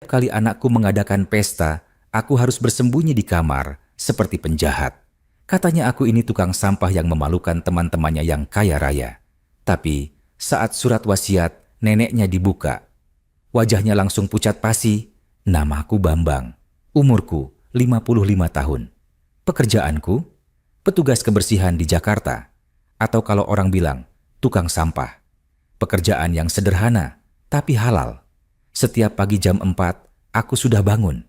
Kali anakku mengadakan pesta, aku harus bersembunyi di kamar seperti penjahat. Katanya aku ini tukang sampah yang memalukan teman-temannya yang kaya raya. Tapi saat surat wasiat neneknya dibuka, wajahnya langsung pucat pasi. Namaku Bambang, umurku 55 tahun. Pekerjaanku, petugas kebersihan di Jakarta. Atau kalau orang bilang, tukang sampah. Pekerjaan yang sederhana, tapi halal. Setiap pagi jam 4, aku sudah bangun.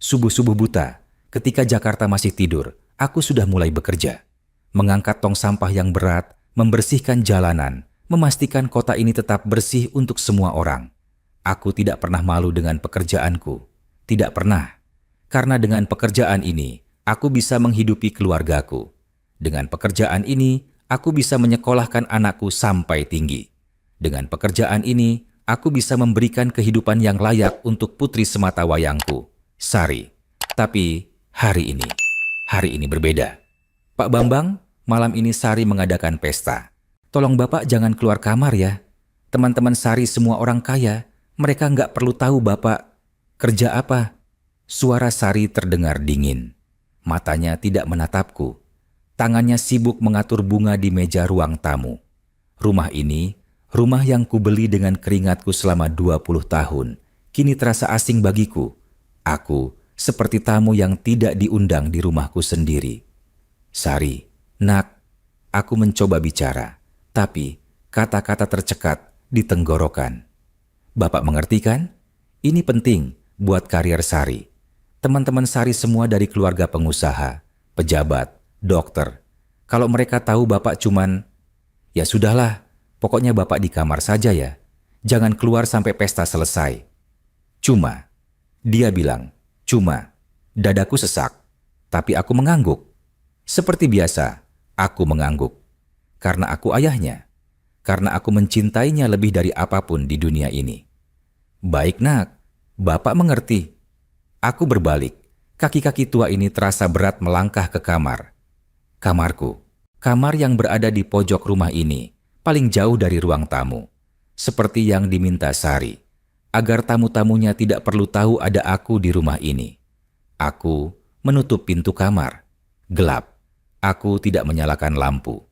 Subuh-subuh buta, ketika Jakarta masih tidur, aku sudah mulai bekerja. Mengangkat tong sampah yang berat, membersihkan jalanan, memastikan kota ini tetap bersih untuk semua orang. Aku tidak pernah malu dengan pekerjaanku. Tidak pernah. Karena dengan pekerjaan ini, aku bisa menghidupi keluargaku. Dengan pekerjaan ini, aku bisa menyekolahkan anakku sampai tinggi. Dengan pekerjaan ini, aku bisa memberikan kehidupan yang layak untuk putri sematawayangku, Sari. Tapi hari ini berbeda. Pak Bambang, malam ini Sari mengadakan pesta. Tolong Bapak jangan keluar kamar ya. Teman-teman Sari semua orang kaya, mereka nggak perlu tahu Bapak kerja apa. Suara Sari terdengar dingin. Matanya tidak menatapku. Tangannya sibuk mengatur bunga di meja ruang tamu. Rumah ini, rumah yang kubeli dengan keringatku selama 20 tahun, kini terasa asing bagiku. Aku seperti tamu yang tidak diundang di rumahku sendiri. Sari, nak, aku mencoba bicara, tapi kata-kata tercekat di tenggorokan. Bapak mengerti kan? Ini penting buat karier Sari. Teman-teman Sari semua dari keluarga pengusaha, pejabat, dokter. Kalau mereka tahu Bapak cuman, ya sudahlah, pokoknya Bapak di kamar saja ya. Jangan keluar sampai pesta selesai. Cuma, dia bilang, cuma, dadaku sesak, tapi aku mengangguk. Seperti biasa, aku mengangguk. Karena aku ayahnya. Karena aku mencintainya lebih dari apapun di dunia ini. Baik nak, Bapak mengerti. Aku berbalik. Kaki-kaki tua ini terasa berat melangkah ke kamar. Kamarku. Kamar yang berada di pojok rumah ini, paling jauh dari ruang tamu. Seperti yang diminta Sari. Agar tamu-tamunya tidak perlu tahu ada aku di rumah ini. Aku menutup pintu kamar. Gelap. Aku tidak menyalakan lampu.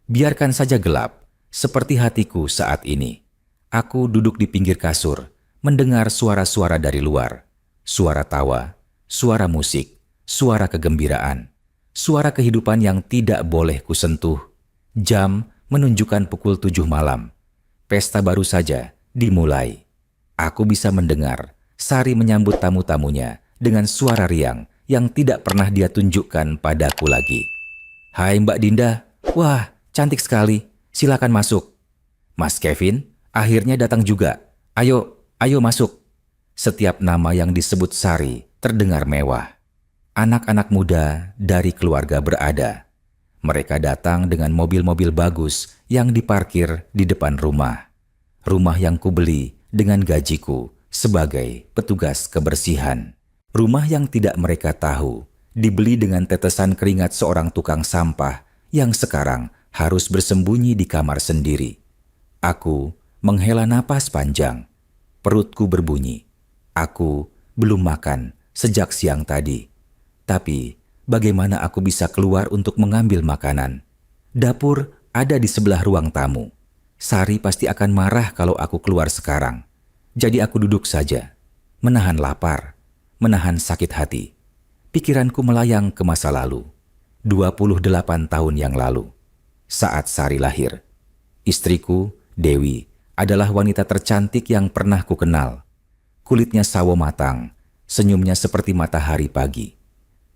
Biarkan saja gelap, seperti hatiku saat ini. Aku duduk di pinggir kasur, mendengar suara-suara dari luar. Suara tawa, suara musik, suara kegembiraan, suara kehidupan yang tidak boleh kusentuh. Jam menunjukkan pukul 7 malam. Pesta baru saja dimulai. Aku bisa mendengar Sari menyambut tamu-tamunya dengan suara riang yang tidak pernah dia tunjukkan padaku lagi. Hai Mbak Dinda, wah cantik sekali, silakan masuk. Mas Kevin akhirnya datang juga, ayo masuk. Setiap nama yang disebut Sari terdengar mewah. Anak-anak muda dari keluarga berada. Mereka datang dengan mobil-mobil bagus yang diparkir di depan rumah. Rumah yang kubeli dengan gajiku sebagai petugas kebersihan. Rumah yang tidak mereka tahu dibeli dengan tetesan keringat seorang tukang sampah yang sekarang harus bersembunyi di kamar sendiri. Aku menghela napas panjang. Perutku berbunyi. Aku belum makan sejak siang tadi. Tapi bagaimana aku bisa keluar untuk mengambil makanan? Dapur ada di sebelah ruang tamu. Sari pasti akan marah kalau aku keluar sekarang. Jadi aku duduk saja, menahan lapar, menahan sakit hati. Pikiranku melayang ke masa lalu, 28 tahun yang lalu. Saat Sari lahir, istriku, Dewi, adalah wanita tercantik yang pernah ku kenal. Kulitnya sawo matang, senyumnya seperti matahari pagi.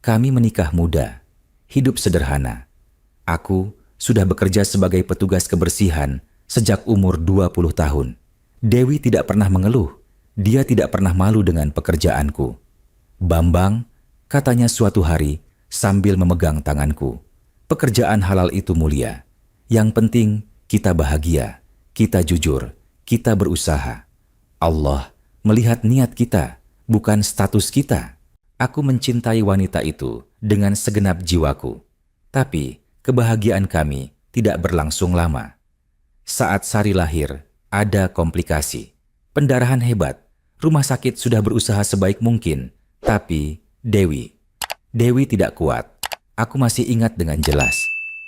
Kami menikah muda, hidup sederhana. Aku sudah bekerja sebagai petugas kebersihan sejak umur 20 tahun. Dewi tidak pernah mengeluh, dia tidak pernah malu dengan pekerjaanku. Bambang, katanya suatu hari sambil memegang tanganku, pekerjaan halal itu mulia. Yang penting kita bahagia, kita jujur, kita berusaha. Allah melihat niat kita, bukan status kita. Aku mencintai wanita itu dengan segenap jiwaku. Tapi kebahagiaan kami tidak berlangsung lama. Saat Sari lahir, ada komplikasi. Pendarahan hebat. Rumah sakit sudah berusaha sebaik mungkin, tapi Dewi tidak kuat. Aku masih ingat dengan jelas.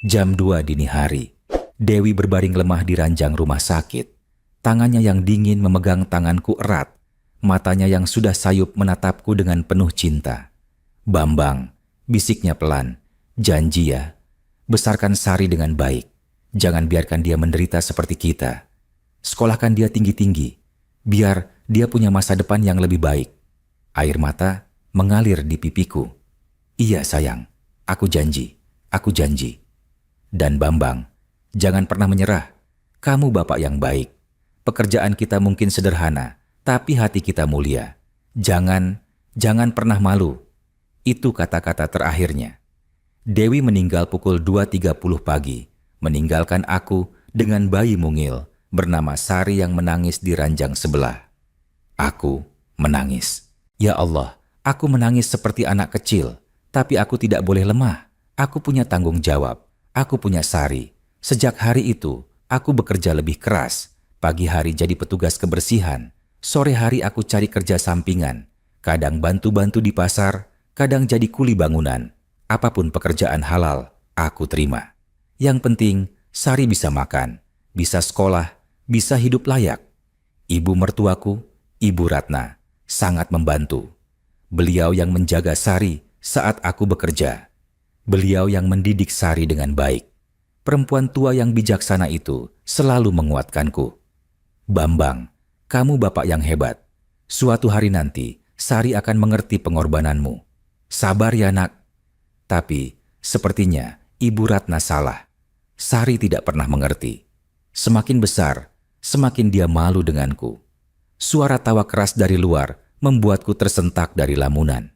Jam 2 dini hari. Dewi berbaring lemah di ranjang rumah sakit. Tangannya yang dingin memegang tanganku erat. Matanya yang sudah sayup menatapku dengan penuh cinta. "Bambang," bisiknya pelan, "janji ya, besarkan Sari dengan baik. Jangan biarkan dia menderita seperti kita. Sekolahkan dia tinggi-tinggi, biar dia punya masa depan yang lebih baik." Air mata mengalir di pipiku. "Iya sayang, aku janji, aku janji." "Dan Bambang, jangan pernah menyerah. Kamu bapak yang baik. Pekerjaan kita mungkin sederhana, tapi hati kita mulia. Jangan pernah malu." Itu kata-kata terakhirnya. Dewi meninggal pukul 2.30 pagi, meninggalkan aku dengan bayi mungil bernama Sari yang menangis di ranjang sebelah. Aku menangis. Ya Allah, aku menangis seperti anak kecil, tapi aku tidak boleh lemah. Aku punya tanggung jawab. Aku punya Sari. Sejak hari itu, aku bekerja lebih keras. Pagi hari jadi petugas kebersihan. Sore hari aku cari kerja sampingan. Kadang bantu-bantu di pasar, kadang jadi kuli bangunan. Apapun pekerjaan halal, aku terima. Yang penting, Sari bisa makan, bisa sekolah, bisa hidup layak. Ibu mertuaku, Ibu Ratna, sangat membantu. Beliau yang menjaga Sari saat aku bekerja. Beliau yang mendidik Sari dengan baik. Perempuan tua yang bijaksana itu selalu menguatkanku. "Bambang, kamu bapak yang hebat. Suatu hari nanti, Sari akan mengerti pengorbananmu. Sabar ya nak." Tapi, sepertinya Ibu Ratna salah. Sari tidak pernah mengerti. Semakin besar, semakin dia malu denganku. Suara tawa keras dari luar membuatku tersentak dari lamunan.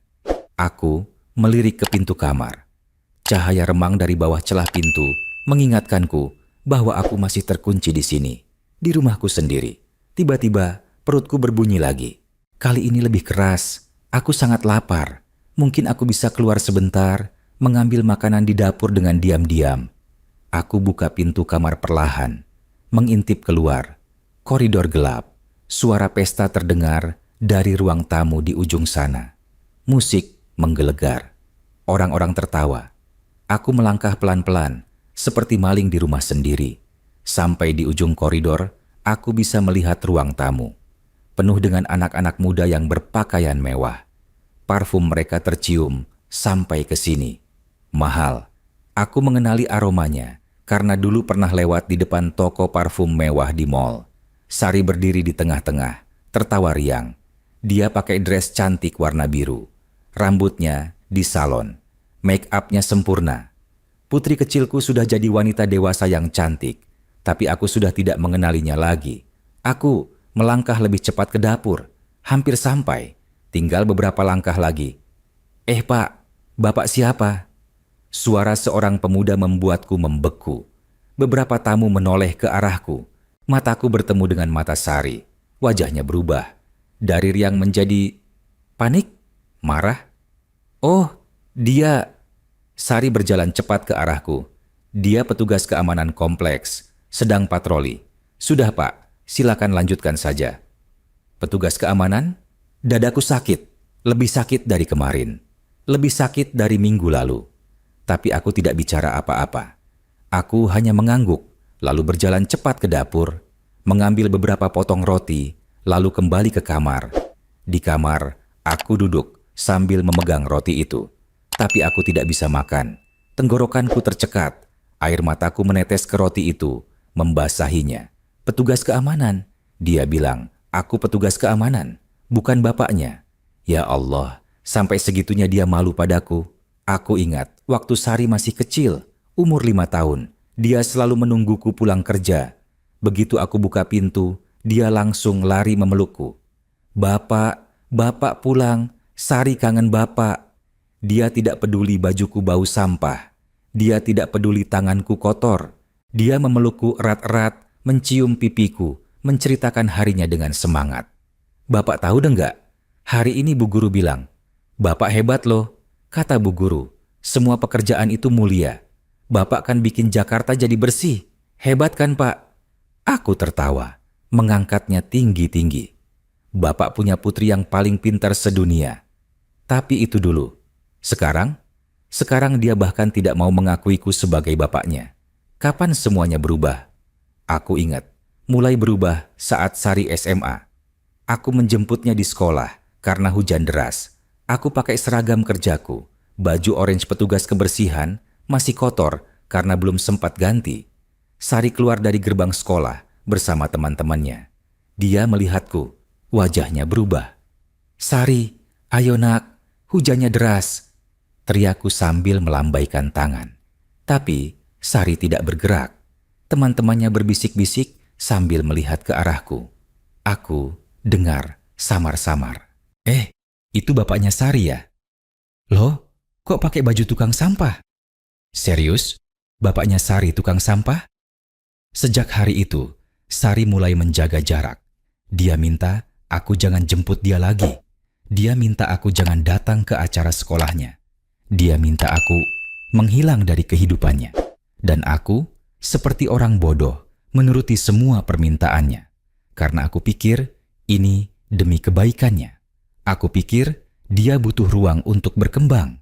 Aku melirik ke pintu kamar. Cahaya remang dari bawah celah pintu mengingatkanku bahwa aku masih terkunci di sini, di rumahku sendiri. Tiba-tiba perutku berbunyi lagi. Kali ini lebih keras. Aku sangat lapar. Mungkin aku bisa keluar sebentar, mengambil makanan di dapur dengan diam-diam. Aku buka pintu kamar perlahan, mengintip keluar. Koridor gelap. Suara pesta terdengar dari ruang tamu di ujung sana. Musik menggelegar. Orang-orang tertawa. Aku melangkah pelan-pelan, seperti maling di rumah sendiri. Sampai di ujung koridor, aku bisa melihat ruang tamu. Penuh dengan anak-anak muda yang berpakaian mewah. Parfum mereka tercium sampai ke sini. Mahal. Aku mengenali aromanya karena dulu pernah lewat di depan toko parfum mewah di mall. Sari berdiri di tengah-tengah, tertawa riang. Dia pakai dress cantik warna biru. Rambutnya di salon. Make up-nya sempurna. Putri kecilku sudah jadi wanita dewasa yang cantik, tapi aku sudah tidak mengenalinya lagi. Aku melangkah lebih cepat ke dapur. Hampir sampai. Tinggal beberapa langkah lagi. Pak, Bapak siapa?" Suara seorang pemuda membuatku membeku. Beberapa tamu menoleh ke arahku. Mataku bertemu dengan mata Sari. Wajahnya berubah. Dari riang menjadi panik, marah. "Oh, dia..." Sari berjalan cepat ke arahku. "Dia petugas keamanan kompleks, sedang patroli." "Sudah Pak, silakan lanjutkan saja." "Petugas keamanan?" Dadaku sakit, lebih sakit dari kemarin. Lebih sakit dari minggu lalu. Tapi aku tidak bicara apa-apa. Aku hanya mengangguk, lalu berjalan cepat ke dapur, mengambil beberapa potong roti, lalu kembali ke kamar. Di kamar, aku duduk sambil memegang roti itu. Tapi aku tidak bisa makan. Tenggorokanku tercekat. Air mataku menetes ke roti itu, membasahinya. "Petugas keamanan," dia bilang. "Aku petugas keamanan, bukan bapaknya." Ya Allah, sampai segitunya dia malu padaku. Aku ingat, waktu Sari masih kecil, umur 5 tahun, dia selalu menungguku pulang kerja. Begitu aku buka pintu, dia langsung lari memelukku. "Bapak, Bapak pulang, Sari kangen Bapak." Dia tidak peduli bajuku bau sampah. Dia tidak peduli tanganku kotor. Dia memelukku erat-erat, mencium pipiku, menceritakan harinya dengan semangat. "Bapak tahu enggak? Hari ini Bu Guru bilang, 'Bapak hebat loh,' kata Bu Guru. 'Semua pekerjaan itu mulia. Bapak kan bikin Jakarta jadi bersih. Hebat kan Pak?' Aku tertawa, mengangkatnya tinggi-tinggi. Bapak punya putri yang paling pintar sedunia. Tapi itu dulu. Sekarang dia bahkan tidak mau mengakuiku sebagai bapaknya. Kapan semuanya berubah? Aku ingat, mulai berubah saat Sari SMA. Aku menjemputnya di sekolah karena hujan deras. Aku pakai seragam kerjaku. Baju orange petugas kebersihan masih kotor karena belum sempat ganti. Sari keluar dari gerbang sekolah bersama teman-temannya. Dia melihatku, wajahnya berubah. "Sari, ayo nak, hujannya deras," teriakku sambil melambaikan tangan. Tapi Sari tidak bergerak. Teman-temannya berbisik-bisik sambil melihat ke arahku. Aku dengar samar-samar. Itu bapaknya Sari ya?" "Loh, kok pakai baju tukang sampah?" "Serius? Bapaknya Sari tukang sampah?" Sejak hari itu, Sari mulai menjaga jarak. Dia minta aku jangan jemput dia lagi. Dia minta aku jangan datang ke acara sekolahnya. Dia minta aku menghilang dari kehidupannya. Dan aku, seperti orang bodoh, menuruti semua permintaannya. Karena aku pikir ini demi kebaikannya. Aku pikir dia butuh ruang untuk berkembang.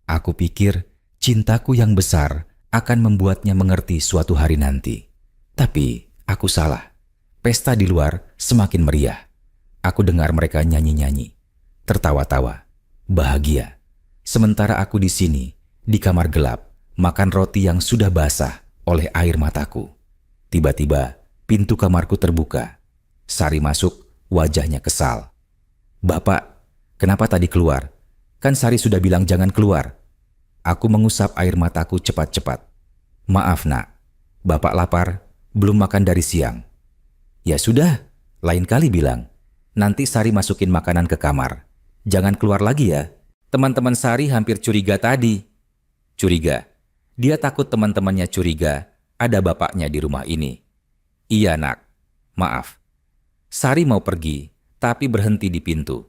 Aku pikir cintaku yang besar akan membuatnya mengerti suatu hari nanti. Tapi aku salah. Pesta di luar semakin meriah. Aku dengar mereka nyanyi-nyanyi, tertawa-tawa, bahagia. Sementara aku di sini, di kamar gelap, makan roti yang sudah basah oleh air mataku. Tiba-tiba, pintu kamarku terbuka. Sari masuk, wajahnya kesal. "Bapak, kenapa tadi keluar? Kan Sari sudah bilang jangan keluar." Aku mengusap air mataku cepat-cepat. "Maaf nak, Bapak lapar, belum makan dari siang." "Ya sudah, lain kali bilang. Nanti Sari masukin makanan ke kamar. Jangan keluar lagi ya. Teman-teman Sari hampir curiga tadi." "Curiga? Dia takut teman-temannya curiga ada bapaknya di rumah ini." "Iya nak, maaf." Sari mau pergi, tapi berhenti di pintu.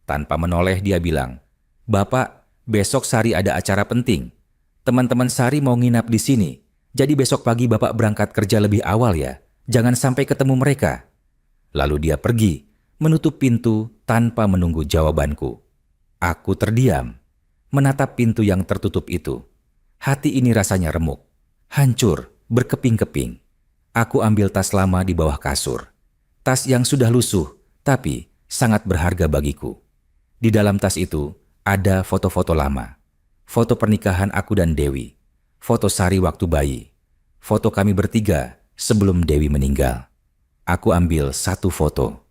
Tanpa menoleh dia bilang, "Bapak, besok Sari ada acara penting. Teman-teman Sari mau nginap di sini. Jadi besok pagi Bapak berangkat kerja lebih awal ya. Jangan sampai ketemu mereka." Lalu dia pergi, menutup pintu tanpa menunggu jawabanku. Aku terdiam, menatap pintu yang tertutup itu. Hati ini rasanya remuk, hancur, berkeping-keping. Aku ambil tas lama di bawah kasur. Tas yang sudah lusuh, tapi sangat berharga bagiku. Di dalam tas itu ada foto-foto lama. Foto pernikahan aku dan Dewi. Foto Sari waktu bayi. Foto kami bertiga sebelum Dewi meninggal. Aku ambil satu foto.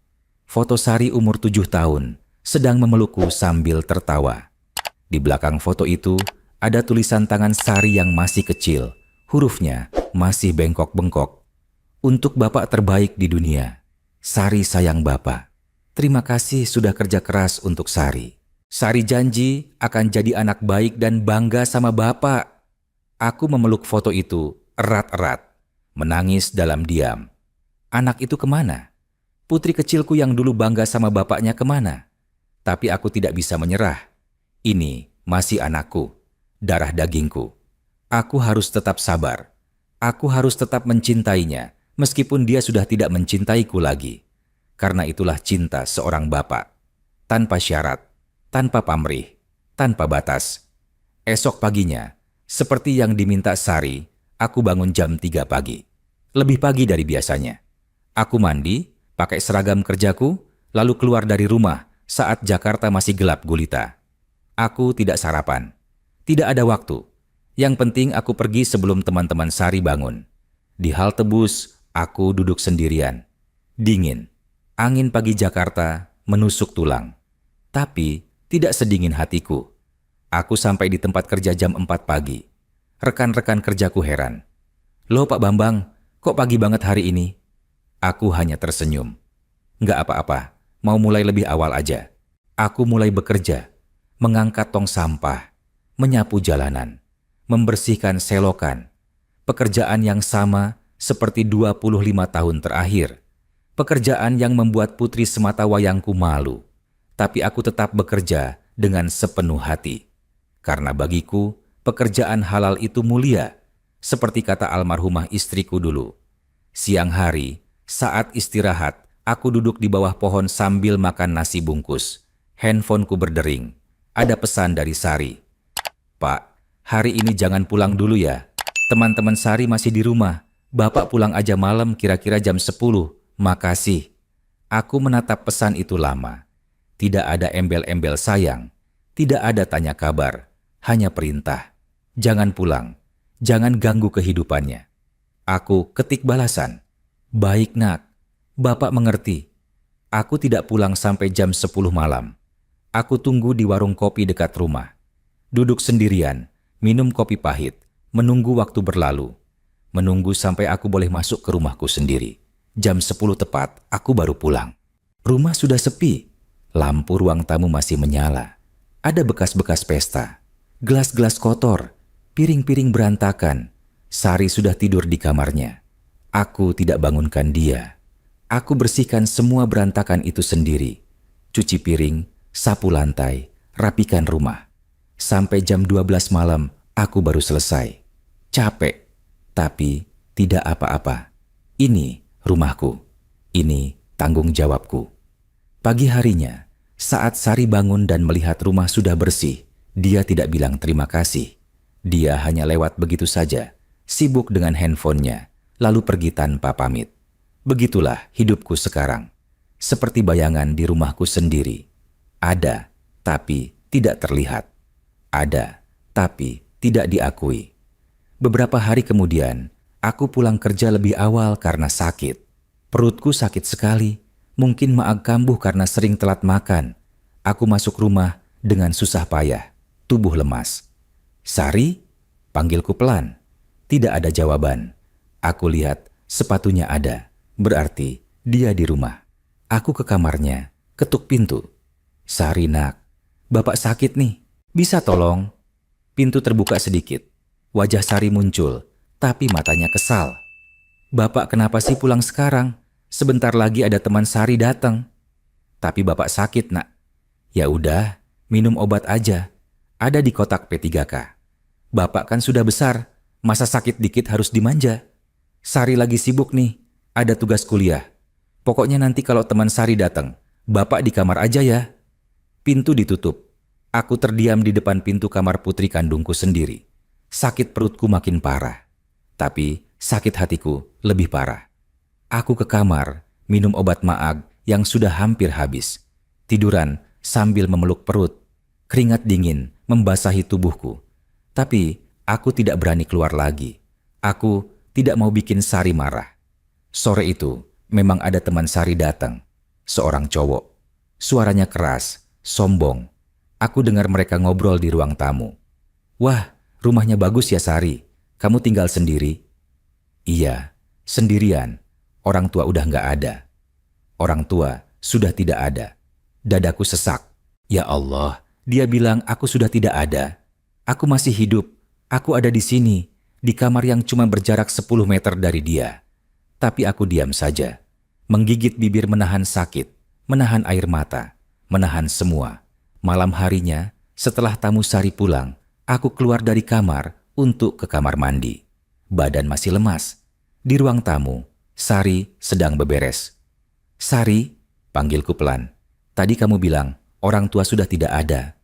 Foto Sari umur 7 tahun, sedang memelukku sambil tertawa. Di belakang foto itu ada tulisan tangan Sari yang masih kecil. Hurufnya masih bengkok-bengkok. "Untuk Bapak terbaik di dunia. Sari sayang Bapak. Terima kasih sudah kerja keras untuk Sari. Sari janji akan jadi anak baik dan bangga sama Bapak." Aku memeluk foto itu erat-erat, menangis dalam diam. Anak itu kemana? Putri kecilku yang dulu bangga sama bapaknya kemana? Tapi aku tidak bisa menyerah. Ini masih anakku, darah dagingku. Aku harus tetap sabar. Aku harus tetap mencintainya, meskipun dia sudah tidak mencintaiku lagi. Karena itulah cinta seorang bapak. Tanpa syarat, tanpa pamrih, tanpa batas. Esok paginya, seperti yang diminta Sari, aku bangun jam 3 pagi. Lebih pagi dari biasanya. Aku mandi, pakai seragam kerjaku, lalu keluar dari rumah saat Jakarta masih gelap gulita. Aku tidak sarapan. Tidak ada waktu. Yang penting aku pergi sebelum teman-teman Sari bangun. Di halte bus, aku duduk sendirian. Dingin. Angin pagi Jakarta menusuk tulang. Tapi tidak sedingin hatiku. Aku sampai di tempat kerja jam 4 pagi. Rekan-rekan kerjaku heran. "Loh Pak Bambang, kok pagi banget hari ini?" Aku hanya tersenyum. "Nggak apa-apa, mau mulai lebih awal aja." Aku mulai bekerja, mengangkat tong sampah, menyapu jalanan, membersihkan selokan. Pekerjaan yang sama seperti 25 tahun terakhir. Pekerjaan yang membuat putri sematawayangku malu. Tapi aku tetap bekerja dengan sepenuh hati. Karena bagiku, pekerjaan halal itu mulia. Seperti kata almarhumah istriku dulu. Siang hari, saat istirahat, Aku duduk di bawah pohon sambil makan nasi bungkus. Handphoneku berdering. Ada pesan dari Sari. "Pak, hari ini jangan pulang dulu ya. Teman-teman Sari masih di rumah. Bapak pulang aja malam kira-kira jam 10. Makasih." Aku menatap pesan itu lama. Tidak ada embel-embel sayang. Tidak ada tanya kabar. Hanya perintah. Jangan pulang. Jangan ganggu kehidupannya. Aku ketik balasan. "Baik nak. Bapak mengerti." Aku tidak pulang sampai jam 10 malam. Aku tunggu di warung kopi dekat rumah. Duduk sendirian, minum kopi pahit, menunggu waktu berlalu. Menunggu sampai aku boleh masuk ke rumahku sendiri. Jam 10 tepat, aku baru pulang. Rumah sudah sepi. Lampu ruang tamu masih menyala. Ada bekas-bekas pesta. Gelas-gelas kotor, piring-piring berantakan. Sari sudah tidur di kamarnya. Aku tidak bangunkan dia. Aku bersihkan semua berantakan itu sendiri. Cuci piring, sapu lantai, rapikan rumah. Sampai jam 12 malam, aku baru selesai. Capek, tapi tidak apa-apa. Ini rumahku. Ini tanggung jawabku. Pagi harinya, saat Sari bangun dan melihat rumah sudah bersih, dia tidak bilang terima kasih. Dia hanya lewat begitu saja, sibuk dengan handphonenya, lalu pergi tanpa pamit. Begitulah hidupku sekarang. Seperti bayangan di rumahku sendiri. Ada, tapi tidak terlihat. Ada, tapi tidak diakui. Beberapa hari kemudian, aku pulang kerja lebih awal karena sakit. Perutku sakit sekali, mungkin maag kambuh karena sering telat makan. Aku masuk rumah dengan susah payah, tubuh lemas. "Sari?" Panggilku pelan. Tidak ada jawaban. Aku lihat sepatunya ada, berarti dia di rumah. Aku ke kamarnya, ketuk pintu. "Sari nak, Bapak sakit nih, bisa tolong?" Pintu terbuka sedikit. Wajah Sari muncul, tapi matanya kesal. "Bapak kenapa sih pulang sekarang? Sebentar lagi ada teman Sari datang." "Tapi Bapak sakit nak." "Ya udah, minum obat aja. Ada di kotak P3K. Bapak kan sudah besar, masa sakit dikit harus dimanja. Sari lagi sibuk nih, ada tugas kuliah. Pokoknya nanti kalau teman Sari datang, Bapak di kamar aja ya." Pintu ditutup. Aku terdiam di depan pintu kamar putri kandungku sendiri. Sakit perutku makin parah. Tapi sakit hatiku lebih parah. Aku ke kamar, minum obat maag yang sudah hampir habis. Tiduran sambil memeluk perut. Keringat dingin membasahi tubuhku. Tapi aku tidak berani keluar lagi. Aku tidak mau bikin Sari marah. Sore itu memang ada teman Sari datang. Seorang cowok. Suaranya keras, sombong. Aku dengar mereka ngobrol di ruang tamu. "Wah, rumahnya bagus ya Sari. Kamu tinggal sendiri?" "Iya, sendirian. Orang tua udah nggak ada." Orang tua sudah tidak ada. Dadaku sesak. Ya Allah, dia bilang aku sudah tidak ada. Aku masih hidup. Aku ada di sini, di kamar yang cuma berjarak 10 meter dari dia. Tapi aku diam saja. Menggigit bibir menahan sakit, menahan air mata, menahan semua. Malam harinya, setelah tamu Sari pulang, aku keluar dari kamar untuk ke kamar mandi. Badan masih lemas. Di ruang tamu, Sari sedang beberes. "Sari," panggilku pelan. "Tadi kamu bilang orang tua sudah tidak ada."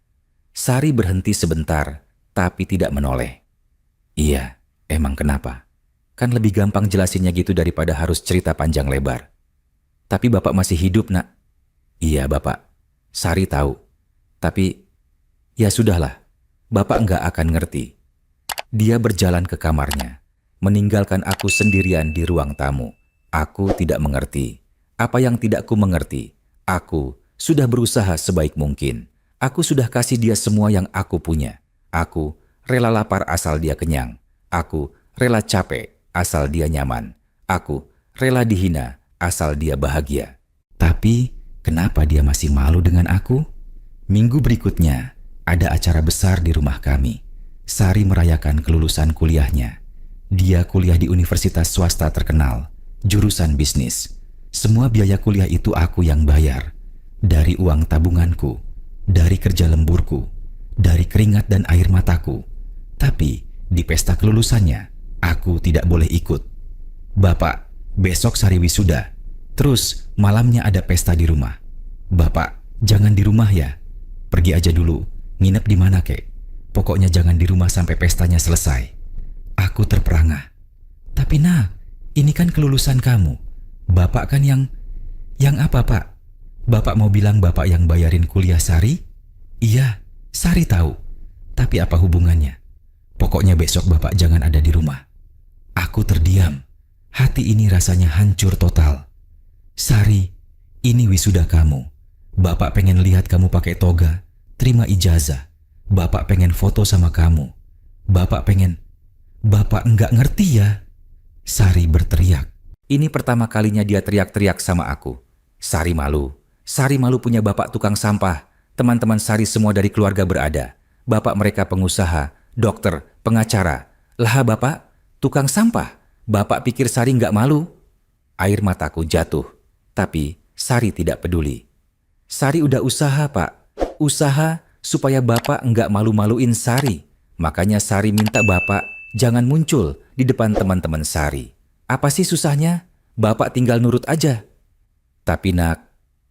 Sari berhenti sebentar, tapi tidak menoleh. "Iya, emang kenapa? Kan lebih gampang jelasinnya gitu daripada harus cerita panjang lebar." "Tapi Bapak masih hidup nak." "Iya Bapak, Sari tahu. Tapi ya sudahlah, Bapak nggak akan ngerti." Dia berjalan ke kamarnya, meninggalkan aku sendirian di ruang tamu. Aku tidak mengerti. Apa yang tidak ku mengerti? Aku sudah berusaha sebaik mungkin. Aku sudah kasih dia semua yang aku punya. Aku rela lapar asal dia kenyang. Aku rela capek asal dia nyaman. Aku rela dihina asal dia bahagia. Tapi kenapa dia masih malu dengan aku? Minggu berikutnya ada acara besar di rumah kami. Sari merayakan kelulusan kuliahnya. Dia kuliah di universitas swasta terkenal, jurusan bisnis. Semua biaya kuliah itu aku yang bayar. Dari uang tabunganku, dari kerja lemburku, dari keringat dan air mataku. Tapi di pesta kelulusannya, aku tidak boleh ikut. "Bapak, besok Sari wisuda. Terus malamnya ada pesta di rumah. Bapak, jangan di rumah ya. Pergi aja dulu, nginep di mana kek? Pokoknya jangan di rumah sampai pestanya selesai. Aku terperangah. Tapi nak, ini kan kelulusan kamu. Bapak kan yang apa pak? Bapak mau bilang bapak yang bayarin kuliah Sari? Iya, Sari tahu. Tapi apa hubungannya? Pokoknya besok bapak jangan ada di rumah. Aku terdiam. Hati ini rasanya hancur total. Sari, ini wisuda kamu. Bapak pengen lihat kamu pakai toga, terima ijazah. Bapak pengen foto sama kamu. Bapak enggak ngerti ya? Sari berteriak. Ini pertama kalinya dia teriak-teriak sama aku. Sari malu. Sari malu punya bapak tukang sampah. Teman-teman Sari semua dari keluarga berada. Bapak mereka pengusaha, dokter, pengacara. Lah bapak, tukang sampah. Bapak pikir Sari nggak malu? Air mataku jatuh. Tapi Sari tidak peduli. Sari udah usaha pak. Usaha supaya bapak nggak malu-maluin Sari. Makanya Sari minta bapak jangan muncul di depan teman-teman Sari. Apa sih susahnya? Bapak tinggal nurut aja. Tapi nak,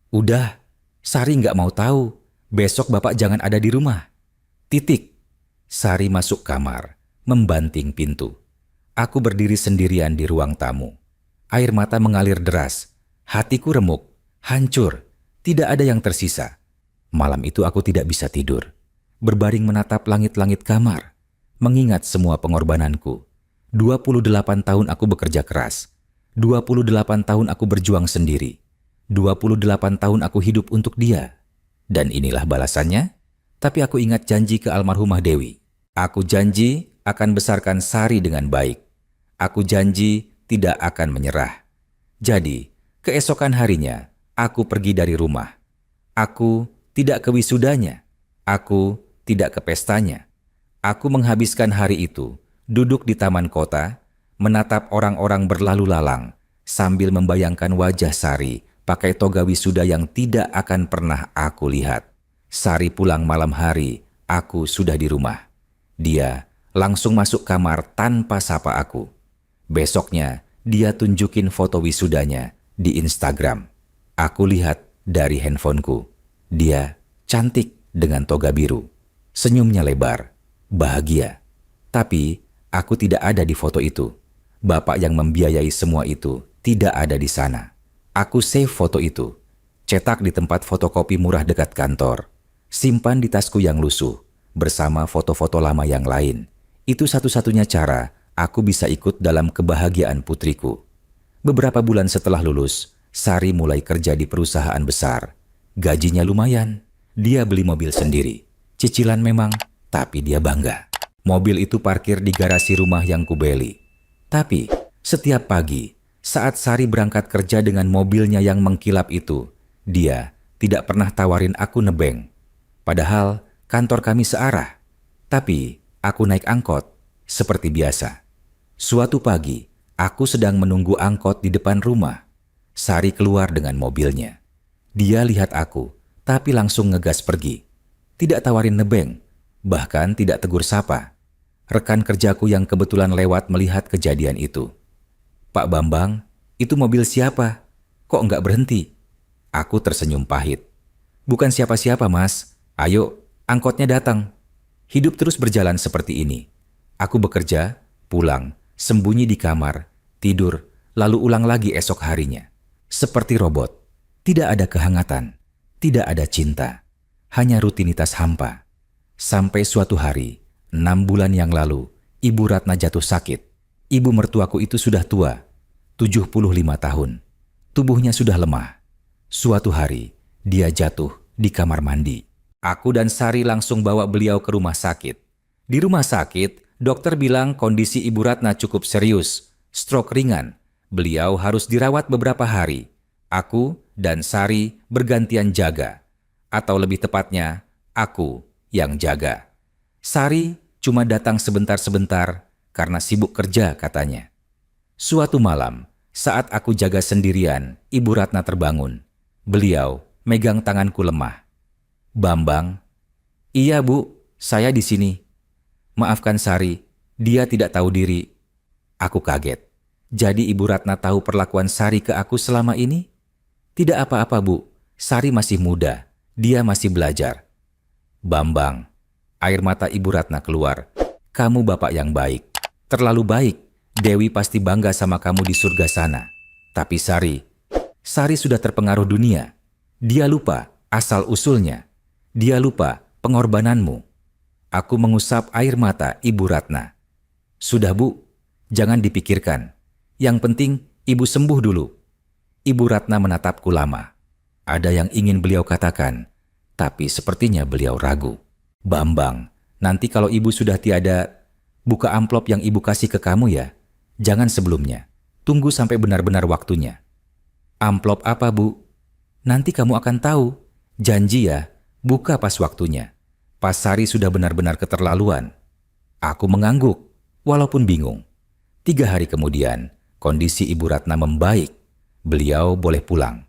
udah. Sari nggak mau tahu. Besok bapak jangan ada di rumah. Titik. Sari masuk kamar, membanting pintu. Aku berdiri sendirian di ruang tamu. Air mata mengalir deras. Hatiku remuk, hancur. Tidak ada yang tersisa. Malam itu aku tidak bisa tidur. Berbaring menatap langit-langit kamar. Mengingat semua pengorbananku. 28 tahun aku bekerja keras. 28 tahun aku berjuang sendiri. 28 tahun aku hidup untuk dia. Dan inilah balasannya. Tapi aku ingat janji ke almarhumah Dewi. Aku janji akan besarkan Sari dengan baik. Aku janji tidak akan menyerah. Jadi, keesokan harinya, aku pergi dari rumah. Aku tidak ke wisudanya. Aku tidak ke pestanya. Aku menghabiskan hari itu, duduk di taman kota, menatap orang-orang berlalu lalang, sambil membayangkan wajah Sari pakai toga wisuda yang tidak akan pernah aku lihat. Sari pulang malam hari, aku sudah di rumah. Dia langsung masuk kamar tanpa sapa aku. Besoknya, dia tunjukin foto wisudanya di Instagram. Aku lihat dari handphoneku. Dia cantik dengan toga biru. Senyumnya lebar, bahagia. Tapi aku tidak ada di foto itu. Bapak yang membiayai semua itu tidak ada di sana. Aku save foto itu. Cetak di tempat fotokopi murah dekat kantor. Simpan di tasku yang lusuh, bersama foto-foto lama yang lain. Itu satu-satunya cara aku bisa ikut dalam kebahagiaan putriku. Beberapa bulan setelah lulus, Sari mulai kerja di perusahaan besar. Gajinya lumayan. Dia beli mobil sendiri. Cicilan memang, tapi dia bangga. Mobil itu parkir di garasi rumah yang kubeli. Tapi, setiap pagi, saat Sari berangkat kerja dengan mobilnya yang mengkilap itu, dia tidak pernah tawarin aku nebeng. Padahal kantor kami searah. Tapi aku naik angkot seperti biasa. Suatu pagi, aku sedang menunggu angkot di depan rumah. Sari keluar dengan mobilnya. Dia lihat aku, tapi langsung ngegas pergi. Tidak tawarin nebeng, bahkan tidak tegur sapa. Rekan kerjaku yang kebetulan lewat melihat kejadian itu. Pak Bambang, itu mobil siapa? Kok nggak berhenti? Aku tersenyum pahit. Bukan siapa-siapa mas. Ayo, angkotnya datang. Hidup terus berjalan seperti ini. Aku bekerja, pulang, sembunyi di kamar, tidur, lalu ulang lagi esok harinya. Seperti robot, tidak ada kehangatan, tidak ada cinta, hanya rutinitas hampa. Sampai suatu hari, 6 bulan yang lalu, Ibu Ratna jatuh sakit. Ibu mertuaku itu sudah tua, 75 tahun. Tubuhnya sudah lemah. Suatu hari, dia jatuh di kamar mandi. Aku dan Sari langsung bawa beliau ke rumah sakit. Di rumah sakit, dokter bilang kondisi Ibu Ratna cukup serius, stroke ringan. Beliau harus dirawat beberapa hari. Aku dan Sari bergantian jaga. Atau lebih tepatnya, aku yang jaga. Sari cuma datang sebentar-sebentar karena sibuk kerja katanya. Suatu malam, saat aku jaga sendirian, Ibu Ratna terbangun. Beliau megang tanganku lemah. Bambang, iya Bu, saya di sini. Maafkan Sari, dia tidak tahu diri. Aku kaget. Jadi Ibu Ratna tahu perlakuan Sari ke aku selama ini? Tidak apa-apa, Bu. Sari masih muda. Dia masih belajar. Bambang, air mata Ibu Ratna keluar. Kamu bapak yang baik. Terlalu baik. Dewi pasti bangga sama kamu di surga sana. Tapi Sari sudah terpengaruh dunia. Dia lupa asal-usulnya. Dia lupa pengorbananmu. Aku mengusap air mata Ibu Ratna. Sudah, Bu. Jangan dipikirkan. Yang penting Ibu sembuh dulu. Ibu Ratna menatapku lama. Ada yang ingin beliau katakan, tapi sepertinya beliau ragu. Bambang, nanti kalau Ibu sudah tiada, buka amplop yang Ibu kasih ke kamu ya. Jangan sebelumnya. Tunggu sampai benar-benar waktunya. Amplop apa, Bu? Nanti kamu akan tahu. Janji ya, buka pas waktunya. Pas Sari sudah benar-benar keterlaluan. Aku mengangguk, walaupun bingung. 3 hari kemudian, kondisi Ibu Ratna membaik. Beliau boleh pulang.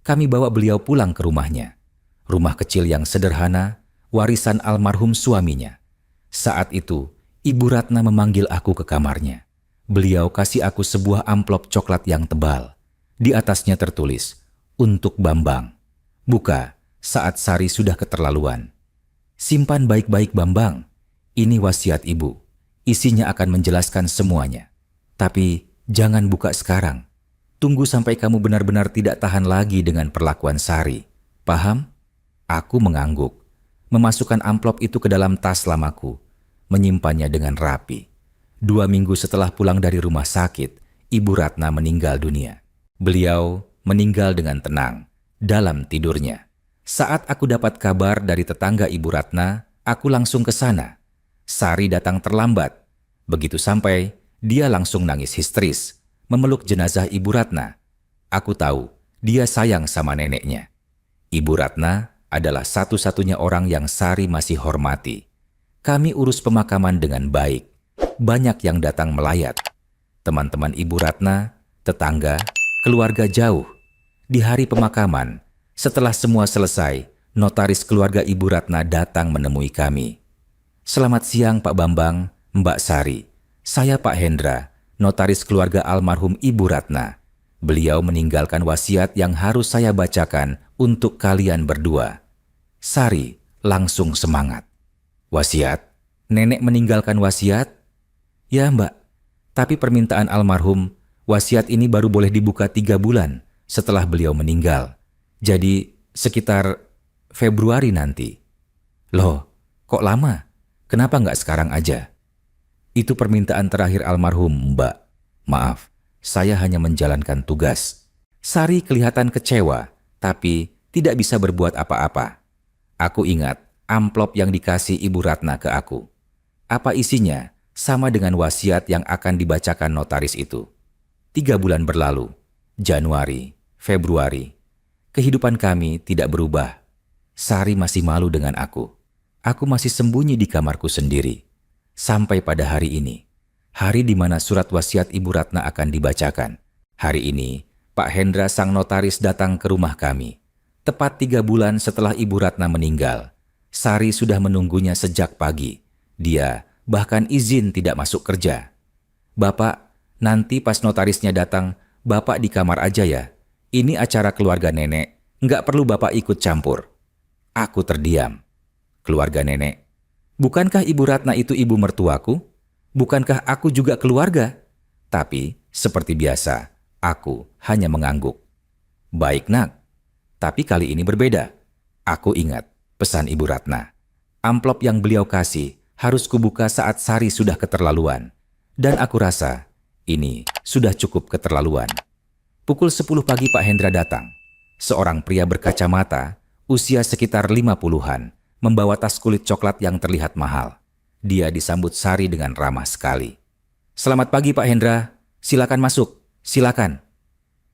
Kami bawa beliau pulang ke rumahnya. Rumah kecil yang sederhana, warisan almarhum suaminya. Saat itu, Ibu Ratna memanggil aku ke kamarnya. Beliau kasih aku sebuah amplop coklat yang tebal. Di atasnya tertulis, "Untuk Bambang. Buka saat Sari sudah keterlaluan. Simpan baik-baik, Bambang. Ini wasiat Ibu. Isinya akan menjelaskan semuanya. Tapi jangan buka sekarang. Tunggu sampai kamu benar-benar tidak tahan lagi dengan perlakuan Sari. Paham?" Aku mengangguk, memasukkan amplop itu ke dalam tas lamaku, menyimpannya dengan rapi. 2 minggu setelah pulang dari rumah sakit, Ibu Ratna meninggal dunia. Beliau meninggal dengan tenang, dalam tidurnya. Saat aku dapat kabar dari tetangga Ibu Ratna, aku langsung ke sana. Sari datang terlambat. Begitu sampai, dia langsung nangis histeris, memeluk jenazah Ibu Ratna. Aku tahu, dia sayang sama neneknya. Ibu Ratna adalah satu-satunya orang yang Sari masih hormati. Kami urus pemakaman dengan baik. Banyak yang datang melayat. Teman-teman Ibu Ratna, tetangga, keluarga jauh. Di hari pemakaman, setelah semua selesai, notaris keluarga Ibu Ratna datang menemui kami. "Selamat siang Pak Bambang, Mbak Sari. Saya Pak Hendra, notaris keluarga almarhum Ibu Ratna. Beliau meninggalkan wasiat yang harus saya bacakan untuk kalian berdua." Sari langsung semangat. "Wasiat? Nenek meninggalkan wasiat?" "Ya Mbak, tapi permintaan almarhum, wasiat ini baru boleh dibuka 3 bulan setelah beliau meninggal. Jadi sekitar Februari nanti." "Loh, kok lama? Kenapa nggak sekarang aja?" "Itu permintaan terakhir almarhum, Mbak. Maaf, saya hanya menjalankan tugas." Sari kelihatan kecewa, tapi tidak bisa berbuat apa-apa. Aku ingat amplop yang dikasih Ibu Ratna ke aku. Apa isinya? Sama dengan wasiat yang akan dibacakan notaris itu. 3 bulan berlalu, Januari, Februari. Kehidupan kami tidak berubah. Sari masih malu dengan aku. Aku masih sembunyi di kamarku sendiri. Sampai pada hari ini. Hari di mana surat wasiat Ibu Ratna akan dibacakan. Hari ini, Pak Hendra sang notaris datang ke rumah kami. Tepat 3 bulan setelah Ibu Ratna meninggal. Sari sudah menunggunya sejak pagi. Dia bahkan izin tidak masuk kerja. "Bapak, nanti pas notarisnya datang, Bapak di kamar aja ya. Ini acara keluarga nenek, nggak perlu Bapak ikut campur." Aku terdiam. Keluarga nenek? Bukankah Ibu Ratna itu ibu mertuaku? Bukankah aku juga keluarga? Tapi, seperti biasa, aku hanya mengangguk. "Baik nak, tapi kali ini berbeda." Aku ingat pesan Ibu Ratna. Amplop yang beliau kasih harus kubuka saat Sari sudah keterlaluan. Dan aku rasa ini sudah cukup keterlaluan. Pukul 10 pagi Pak Hendra datang. Seorang pria berkacamata, usia sekitar 50-an, membawa tas kulit coklat yang terlihat mahal. Dia disambut Sari dengan ramah sekali. "Selamat pagi Pak Hendra, silakan masuk, silakan."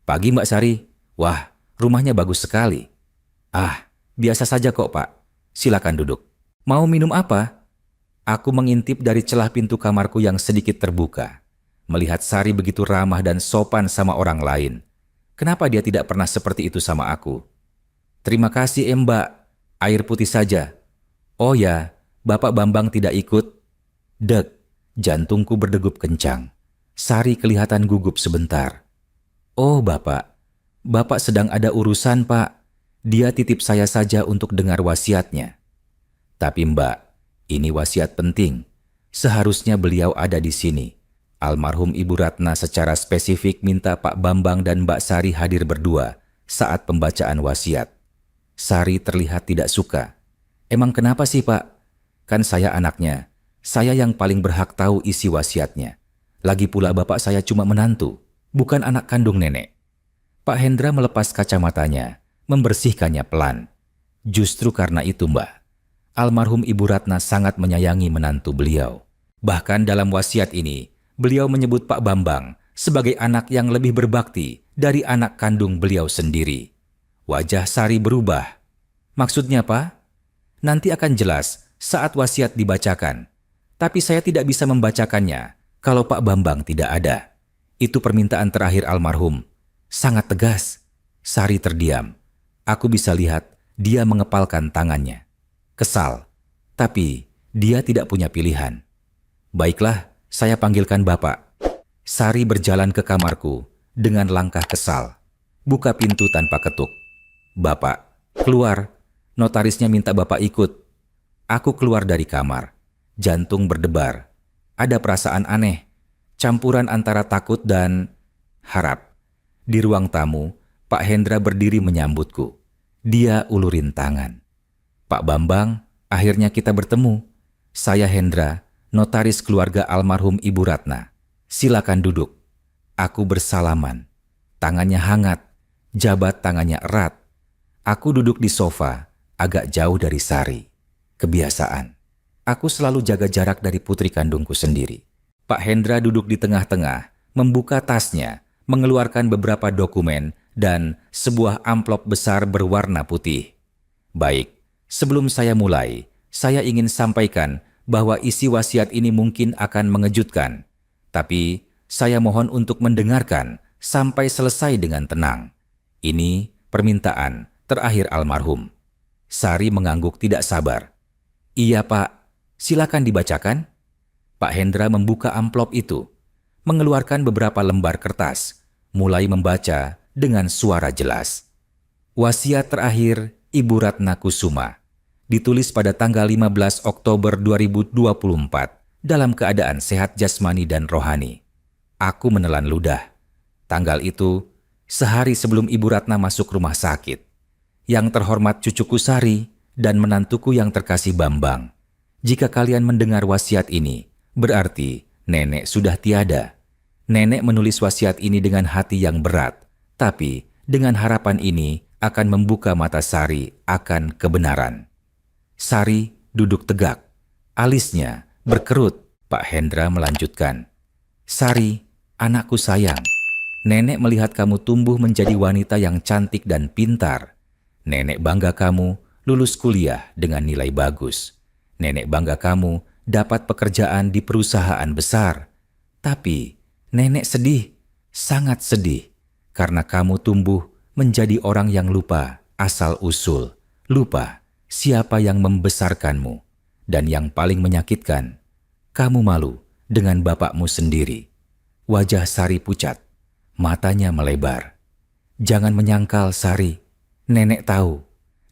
"Pagi Mbak Sari, wah rumahnya bagus sekali." "Ah, biasa saja kok Pak, silakan duduk." "Mau minum apa?" Aku mengintip dari celah pintu kamarku yang sedikit terbuka. Melihat Sari begitu ramah dan sopan sama orang lain. Kenapa dia tidak pernah seperti itu sama aku? "Terima kasih Mbak, air putih saja." "Oh ya, Bapak Bambang tidak ikut?" Dek, jantungku berdegup kencang. Sari kelihatan gugup sebentar. "Oh Bapak, Bapak sedang ada urusan, Pak. Dia titip saya saja untuk dengar wasiatnya. Tapi Mbak, ini wasiat penting. Seharusnya beliau ada di sini. Almarhum Ibu Ratna secara spesifik minta Pak Bambang dan Mbak Sari hadir berdua saat pembacaan wasiat. Sari terlihat tidak suka. Emang kenapa sih, Pak? Kan saya anaknya. Saya yang paling berhak tahu isi wasiatnya. Lagi pula bapak saya cuma menantu, bukan anak kandung nenek. Pak Hendra melepas kacamatanya, membersihkannya pelan. Justru karena itu, Mbak, almarhum Ibu Ratna sangat menyayangi menantu beliau. Bahkan dalam wasiat ini, beliau menyebut Pak Bambang sebagai anak yang lebih berbakti dari anak kandung beliau sendiri. Wajah Sari berubah. Maksudnya, Pak? Nanti akan jelas saat wasiat dibacakan. Tapi saya tidak bisa membacakannya kalau Pak Bambang tidak ada. Itu permintaan terakhir almarhum. Sangat tegas. Sari terdiam. Aku bisa lihat dia mengepalkan tangannya. Kesal. Tapi dia tidak punya pilihan. Baiklah, saya panggilkan Bapak. Sari berjalan ke kamarku dengan langkah kesal. Buka pintu tanpa ketuk. Bapak, keluar. Notarisnya minta Bapak ikut. Aku keluar dari kamar. Jantung berdebar. Ada perasaan aneh. Campuran antara takut dan harap. Di ruang tamu, Pak Hendra berdiri menyambutku. Dia ulurin tangan. Pak Bambang, akhirnya kita bertemu. Saya Hendra, notaris keluarga almarhum Ibu Ratna. Silakan duduk. Aku bersalaman. Tangannya hangat, jabat tangannya erat. Aku duduk di sofa, agak jauh dari Sari. Kebiasaan. Aku selalu jaga jarak dari putri kandungku sendiri. Pak Hendra duduk di tengah-tengah, membuka tasnya, mengeluarkan beberapa dokumen dan sebuah amplop besar berwarna putih. Baik, sebelum saya mulai, saya ingin sampaikan bahwa isi wasiat ini mungkin akan mengejutkan. Tapi saya mohon untuk mendengarkan sampai selesai dengan tenang. Ini permintaan terakhir almarhum. Sari mengangguk tidak sabar. Iya, Pak, silakan dibacakan. Pak Hendra membuka amplop itu, mengeluarkan beberapa lembar kertas, mulai membaca dengan suara jelas. Wasiat terakhir Ibu Ratna Kusuma, ditulis pada tanggal 15 Oktober 2024 dalam keadaan sehat jasmani dan rohani. Aku menelan ludah. Tanggal itu, sehari sebelum Ibu Ratna masuk rumah sakit. Yang terhormat cucuku Sari dan menantuku yang terkasih Bambang. Jika kalian mendengar wasiat ini, berarti nenek sudah tiada. Nenek menulis wasiat ini dengan hati yang berat, tapi dengan harapan ini akan membuka mata Sari akan kebenaran. Sari duduk tegak, alisnya berkerut. Pak Hendra melanjutkan. Sari, anakku sayang, nenek melihat kamu tumbuh menjadi wanita yang cantik dan pintar. Nenek bangga kamu lulus kuliah dengan nilai bagus. Nenek bangga kamu dapat pekerjaan di perusahaan besar. Tapi nenek sedih, sangat sedih, karena kamu tumbuh menjadi orang yang lupa asal-usul, lupa siapa yang membesarkanmu. Dan yang paling menyakitkan, kamu malu dengan bapakmu sendiri. Wajah Sari pucat, matanya melebar. Jangan menyangkal, Sari. Nenek tahu.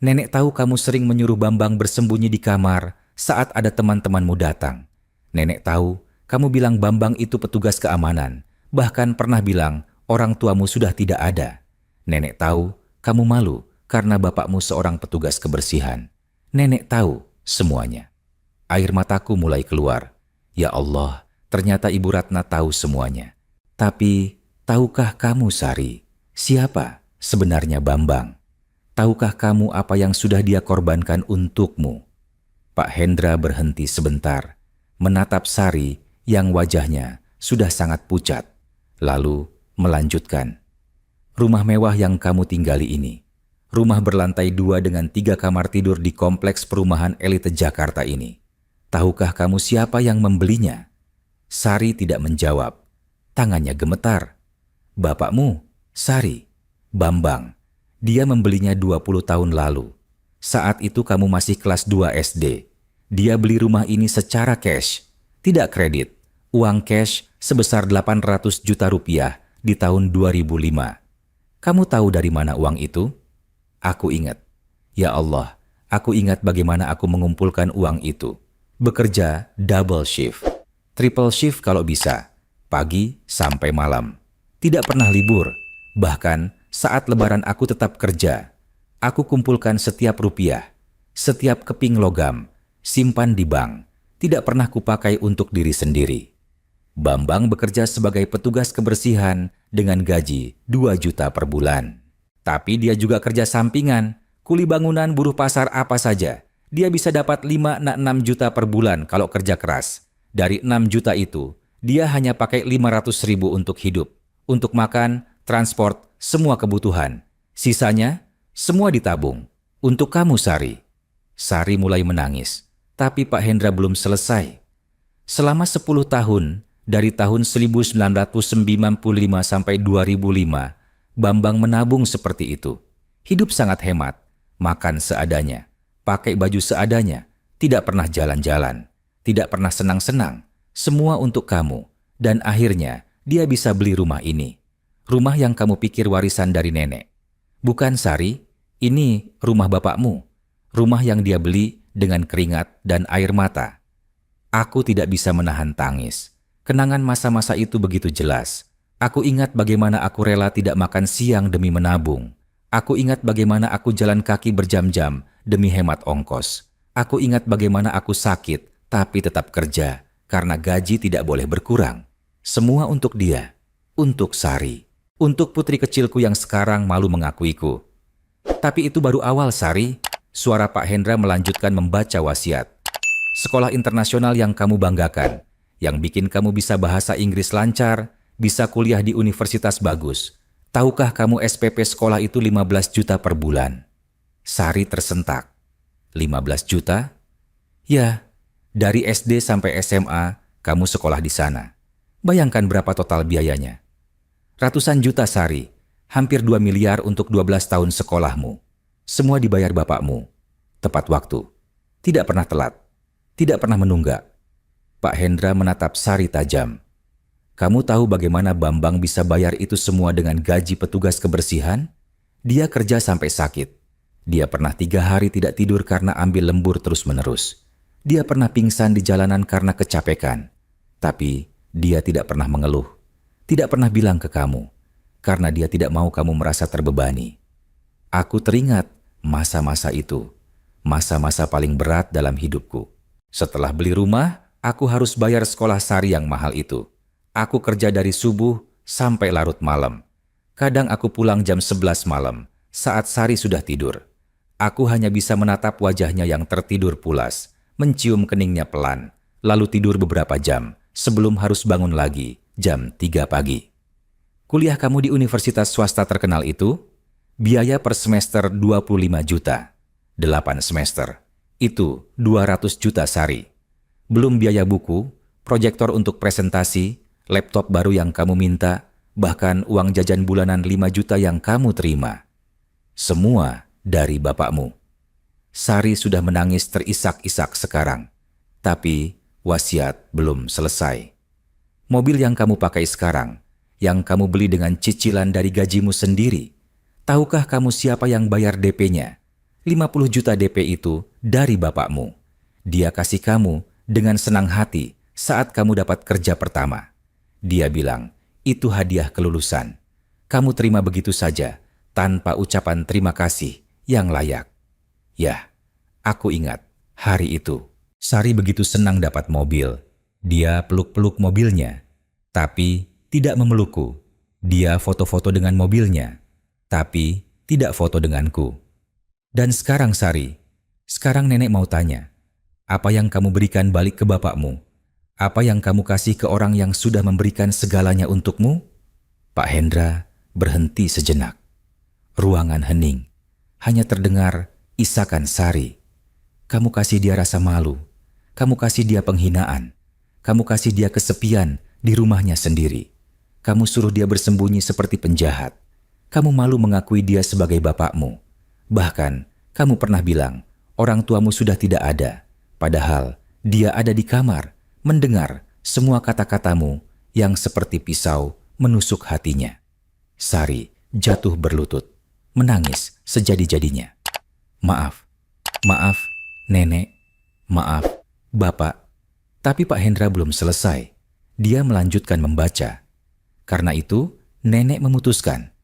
Nenek tahu kamu sering menyuruh Bambang bersembunyi di kamar saat ada teman-temanmu datang. Nenek tahu kamu bilang Bambang itu petugas keamanan. Bahkan pernah bilang orang tuamu sudah tidak ada. Nenek tahu kamu malu karena bapakmu seorang petugas kebersihan. Nenek tahu semuanya. Air mataku mulai keluar. Ya Allah, ternyata Ibu Ratna tahu semuanya. Tapi, tahukah kamu, Sari, siapa sebenarnya Bambang? Tahukah kamu apa yang sudah dia korbankan untukmu? Pak Hendra berhenti sebentar, menatap Sari yang wajahnya sudah sangat pucat, lalu melanjutkan. Rumah mewah yang kamu tinggali ini, rumah berlantai 2 dengan 3 kamar tidur di kompleks perumahan elite Jakarta ini. Tahukah kamu siapa yang membelinya? Sari tidak menjawab. Tangannya gemetar. Bapakmu, Sari, Bambang. Dia membelinya 20 tahun lalu. Saat itu kamu masih kelas 2 SD. Dia beli rumah ini secara cash, tidak kredit. Uang cash sebesar 800 juta rupiah di tahun 2005. Kamu tahu dari mana uang itu? Aku ingat. Ya Allah, aku ingat bagaimana aku mengumpulkan uang itu. Bekerja double shift. Triple shift kalau bisa. Pagi sampai malam. Tidak pernah libur. Bahkan saat lebaran aku tetap kerja. Aku kumpulkan setiap rupiah. Setiap keping logam. Simpan di bank. Tidak pernah kupakai untuk diri sendiri. Bambang bekerja sebagai petugas kebersihan dengan gaji 2 juta per bulan. Tapi dia juga kerja sampingan, kuli bangunan, buruh pasar apa saja. Dia bisa dapat 5-6 juta per bulan kalau kerja keras. Dari 6 juta itu, dia hanya pakai 500 ribu untuk hidup. Untuk makan, transport, semua kebutuhan. Sisanya, semua ditabung. Untuk kamu, Sari. Sari mulai menangis, tapi Pak Hendra belum selesai. Selama 10 tahun, dari tahun 1995 sampai 2005, Bambang menabung seperti itu. Hidup sangat hemat, makan seadanya, pakai baju seadanya, tidak pernah jalan-jalan, tidak pernah senang-senang, semua untuk kamu. Dan akhirnya, dia bisa beli rumah ini. Rumah yang kamu pikir warisan dari nenek. Bukan, Sari, ini rumah bapakmu. Rumah yang dia beli dengan keringat dan air mata. Aku tidak bisa menahan tangis. Kenangan masa-masa itu begitu jelas. Aku ingat bagaimana aku rela tidak makan siang demi menabung. Aku ingat bagaimana aku jalan kaki berjam-jam demi hemat ongkos. Aku ingat bagaimana aku sakit tapi tetap kerja karena gaji tidak boleh berkurang. Semua untuk dia, untuk Sari, untuk putri kecilku yang sekarang malu mengakuiku. Tapi itu baru awal, Sari. Suara Pak Hendra melanjutkan membaca wasiat. Sekolah internasional yang kamu banggakan, yang bikin kamu bisa bahasa Inggris lancar, bisa kuliah di universitas bagus. Tahukah kamu SPP sekolah itu 15 juta per bulan? Sari tersentak. 15 juta? Ya, dari SD sampai SMA, kamu sekolah di sana. Bayangkan berapa total biayanya. Ratusan juta, Sari. Hampir 2 miliar untuk 12 tahun sekolahmu. Semua dibayar bapakmu. Tepat waktu. Tidak pernah telat. Tidak pernah menunggak. Pak Hendra menatap Sari tajam. Kamu tahu bagaimana Bambang bisa bayar itu semua dengan gaji petugas kebersihan? Dia kerja sampai sakit. Dia pernah 3 hari tidak tidur karena ambil lembur terus-menerus. Dia pernah pingsan di jalanan karena kecapekan. Tapi dia tidak pernah mengeluh. Tidak pernah bilang ke kamu. Karena dia tidak mau kamu merasa terbebani. Aku teringat masa-masa itu. Masa-masa paling berat dalam hidupku. Setelah beli rumah, aku harus bayar sekolah Sari yang mahal itu. Aku kerja dari subuh sampai larut malam. Kadang aku pulang jam 11 malam, saat Sari sudah tidur. Aku hanya bisa menatap wajahnya yang tertidur pulas, mencium keningnya pelan, lalu tidur beberapa jam, sebelum harus bangun lagi, jam 3 pagi. Kuliah kamu di universitas swasta terkenal itu, biaya per semester 25 juta. 8 semester. Itu 200 juta, Sari. Belum biaya buku, proyektor untuk presentasi, laptop baru yang kamu minta, bahkan uang jajan bulanan 5 juta yang kamu terima. Semua dari bapakmu. Sari sudah menangis terisak-isak sekarang. Tapi wasiat belum selesai. Mobil yang kamu pakai sekarang, yang kamu beli dengan cicilan dari gajimu sendiri, tahukah kamu siapa yang bayar DP-nya? 50 juta DP itu dari bapakmu. Dia kasih kamu dengan senang hati saat kamu dapat kerja pertama. Dia bilang, itu hadiah kelulusan. Kamu terima begitu saja, tanpa ucapan terima kasih yang layak. Ya, aku ingat hari itu. Sari begitu senang dapat mobil. Dia peluk-peluk mobilnya, tapi tidak memelukku. Dia foto-foto dengan mobilnya, tapi tidak foto denganku. Dan sekarang, Sari, sekarang nenek mau tanya, apa yang kamu berikan balik ke bapakmu? Apa yang kamu kasih ke orang yang sudah memberikan segalanya untukmu? Pak Hendra berhenti sejenak. Ruangan hening. Hanya terdengar isakan Sari. Kamu kasih dia rasa malu. Kamu kasih dia penghinaan. Kamu kasih dia kesepian di rumahnya sendiri. Kamu suruh dia bersembunyi seperti penjahat. Kamu malu mengakui dia sebagai bapakmu. Bahkan, kamu pernah bilang, orang tuamu sudah tidak ada. Padahal, dia ada di kamar, mendengar semua kata-katamu yang seperti pisau menusuk hatinya. Sari, jatuh berlutut, menangis sejadi-jadinya. Maaf, maaf, Nenek, maaf, Bapak. Tapi Pak Hendra belum selesai. Dia melanjutkan membaca. Karena itu, Nenek memutuskan,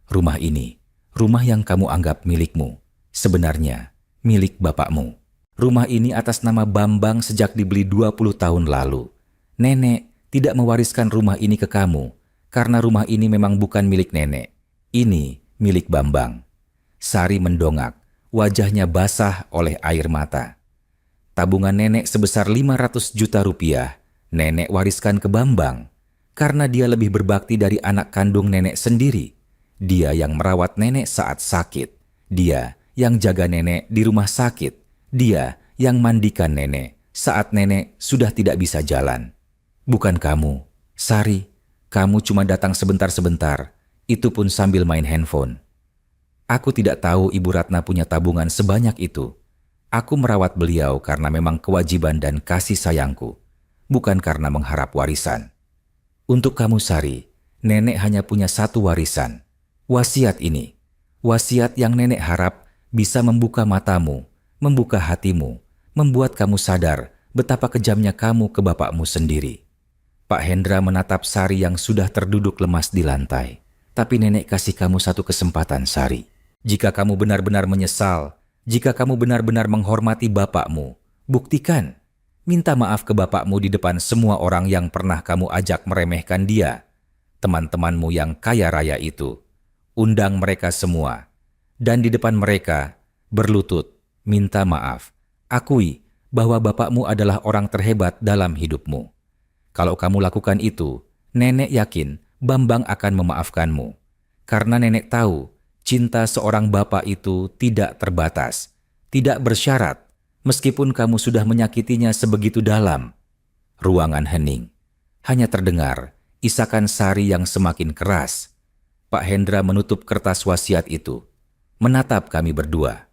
rumah ini, rumah yang kamu anggap milikmu, sebenarnya milik bapakmu. Rumah ini atas nama Bambang sejak dibeli 20 tahun lalu. Nenek tidak mewariskan rumah ini ke kamu, karena rumah ini memang bukan milik Nenek. Ini milik Bambang. Sari mendongak, wajahnya basah oleh air mata. Tabungan Nenek sebesar 500 juta rupiah, Nenek wariskan ke Bambang. Karena dia lebih berbakti dari anak kandung Nenek sendiri. Dia yang merawat Nenek saat sakit. Dia yang jaga Nenek di rumah sakit. Dia yang mandikan Nenek saat Nenek sudah tidak bisa jalan. Bukan kamu, Sari. Kamu cuma datang sebentar-sebentar, itu pun sambil main handphone. Aku tidak tahu Ibu Ratna punya tabungan sebanyak itu. Aku merawat beliau karena memang kewajiban dan kasih sayangku, bukan karena mengharap warisan. Untuk kamu, Sari, Nenek hanya punya satu warisan. Wasiat ini. Wasiat yang Nenek harap bisa membuka matamu, membuka hatimu, membuat kamu sadar betapa kejamnya kamu ke bapakmu sendiri. Pak Hendra menatap Sari yang sudah terduduk lemas di lantai. Tapi Nenek kasih kamu satu kesempatan, Sari. Jika kamu benar-benar menyesal, jika kamu benar-benar menghormati bapakmu, buktikan. Minta maaf ke bapakmu di depan semua orang yang pernah kamu ajak meremehkan dia. Teman-temanmu yang kaya raya itu. Undang mereka semua. Dan di depan mereka, berlutut, minta maaf. Akui bahwa bapakmu adalah orang terhebat dalam hidupmu. Kalau kamu lakukan itu, Nenek yakin Bambang akan memaafkanmu. Karena Nenek tahu, cinta seorang bapak itu tidak terbatas, tidak bersyarat, meskipun kamu sudah menyakitinya sebegitu dalam. Ruangan hening. Hanya terdengar isakan Sari yang semakin keras. Pak Hendra menutup kertas wasiat itu, menatap kami berdua.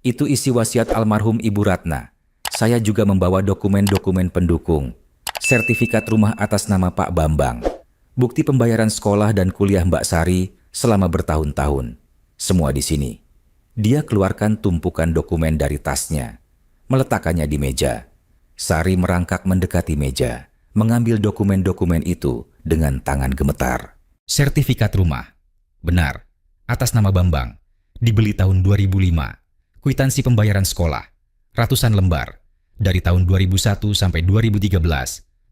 Itu isi wasiat almarhum Ibu Ratna. Saya juga membawa dokumen-dokumen pendukung, sertifikat rumah atas nama Pak Bambang, bukti pembayaran sekolah dan kuliah Mbak Sari selama bertahun-tahun. Semua di sini. Dia keluarkan tumpukan dokumen dari tasnya, meletakkannya di meja. Sari merangkak mendekati meja, mengambil dokumen-dokumen itu dengan tangan gemetar. Sertifikat rumah. Benar, atas nama Bambang. Dibeli tahun 2005. Kwitansi pembayaran sekolah. Ratusan lembar. Dari tahun 2001 sampai 2013.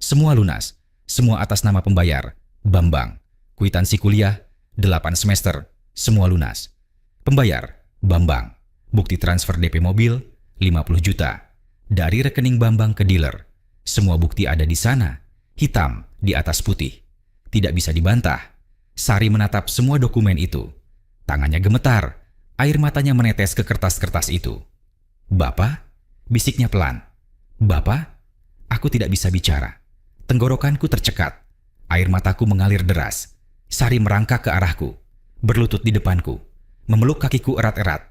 Semua lunas. Semua atas nama pembayar. Bambang. Kwitansi kuliah, 8 semester. Semua lunas. Pembayar, Bambang. Bukti transfer DP mobil, 50 juta. Dari rekening Bambang ke dealer. Semua bukti ada di sana. Hitam di atas putih. Tidak bisa dibantah. Sari menatap semua dokumen itu. Tangannya gemetar. Air matanya menetes ke kertas-kertas itu. Bapak? Bisiknya pelan. Bapak? Aku tidak bisa bicara. Tenggorokanku tercekat. Air mataku mengalir deras. Sari merangkak ke arahku. Berlutut di depanku. Memeluk kakiku erat-erat.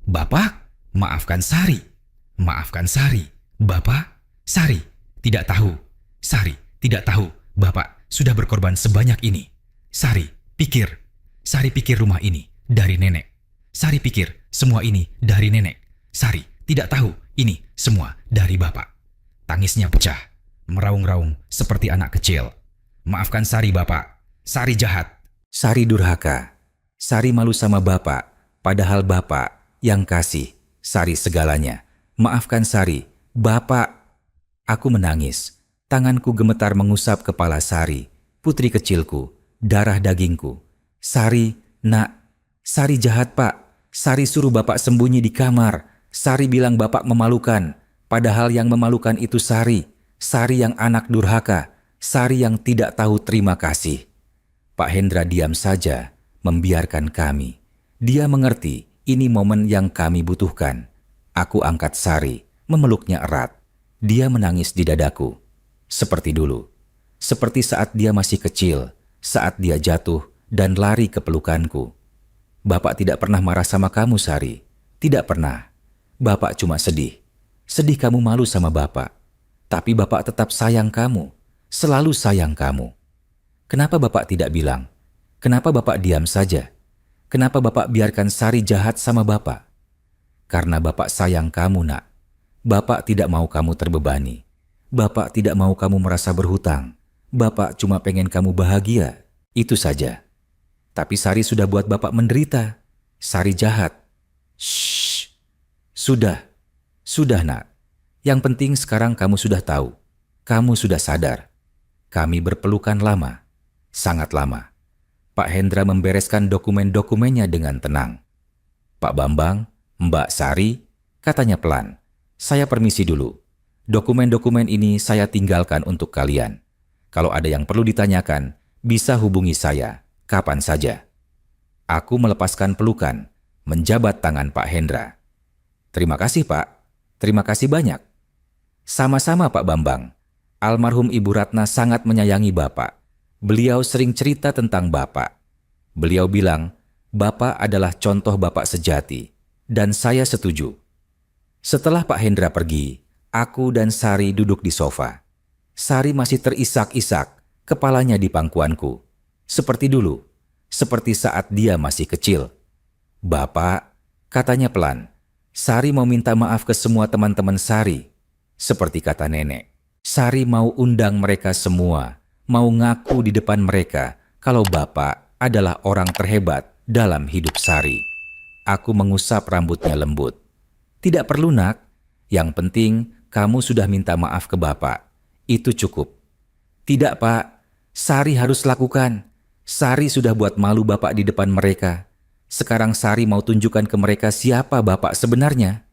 Bapak? Maafkan Sari. Maafkan Sari. Bapak? Sari. Tidak tahu. Sari. Tidak tahu. Bapak sudah berkorban sebanyak ini. Sari. Pikir. Sari pikir rumah ini dari Nenek. Sari pikir semua ini dari Nenek. Sari tidak tahu ini semua dari Bapak. Tangisnya pecah. Meraung-raung seperti anak kecil. Maafkan Sari, Bapak. Sari jahat. Sari durhaka. Sari malu sama Bapak. Padahal Bapak yang kasih Sari segalanya. Maafkan Sari. Bapak. Aku menangis. Tanganku gemetar mengusap kepala Sari. Putri kecilku. Darah dagingku. Sari, nak. Sari jahat, Pak. Sari suruh Bapak sembunyi di kamar. Sari bilang Bapak memalukan. Padahal yang memalukan itu Sari. Sari yang anak durhaka. Sari yang tidak tahu terima kasih. Pak Hendra diam saja, membiarkan kami. Dia mengerti ini momen yang kami butuhkan. Aku angkat Sari, memeluknya erat. Dia menangis di dadaku. Seperti dulu. Seperti saat dia masih kecil, saat dia jatuh dan lari ke pelukanku. Bapak tidak pernah marah sama kamu, Sari. Tidak pernah. Bapak cuma sedih. Sedih kamu malu sama Bapak. Tapi Bapak tetap sayang kamu. Selalu sayang kamu. Kenapa Bapak tidak bilang? Kenapa Bapak diam saja? Kenapa Bapak biarkan Sari jahat sama Bapak? Karena Bapak sayang kamu, Nak. Bapak tidak mau kamu terbebani. Bapak tidak mau kamu merasa berhutang. Bapak cuma pengen kamu bahagia. Itu saja. Tapi Sari sudah buat Bapak menderita. Sari jahat. Shh. Sudah. Sudah, Nak. Yang penting sekarang kamu sudah tahu. Kamu sudah sadar. Kami berpelukan lama. Sangat lama. Pak Hendra membereskan dokumen-dokumennya dengan tenang. Pak Bambang, Mbak Sari, katanya pelan. Saya permisi dulu. Dokumen-dokumen ini saya tinggalkan untuk kalian. Kalau ada yang perlu ditanyakan, bisa hubungi saya, kapan saja. Aku melepaskan pelukan, menjabat tangan Pak Hendra. Terima kasih, Pak. Terima kasih banyak. Sama-sama, Pak Bambang. Almarhum Ibu Ratna sangat menyayangi Bapak. Beliau sering cerita tentang Bapak. Beliau bilang, Bapak adalah contoh Bapak sejati. Dan saya setuju. Setelah Pak Hendra pergi, aku dan Sari duduk di sofa. Sari masih terisak-isak, kepalanya di pangkuanku. Seperti dulu, seperti saat dia masih kecil. Bapak, katanya pelan, Sari mau minta maaf ke semua teman-teman Sari. Seperti kata nenek, Sari mau undang mereka semua, mau ngaku di depan mereka kalau Bapak adalah orang terhebat dalam hidup Sari. Aku mengusap rambutnya lembut. Tidak perlu, Nak. Yang penting kamu sudah minta maaf ke Bapak. Itu cukup. Tidak, Pak. Sari harus lakukan. Sari sudah buat malu Bapak di depan mereka. Sekarang Sari mau tunjukkan ke mereka siapa Bapak sebenarnya.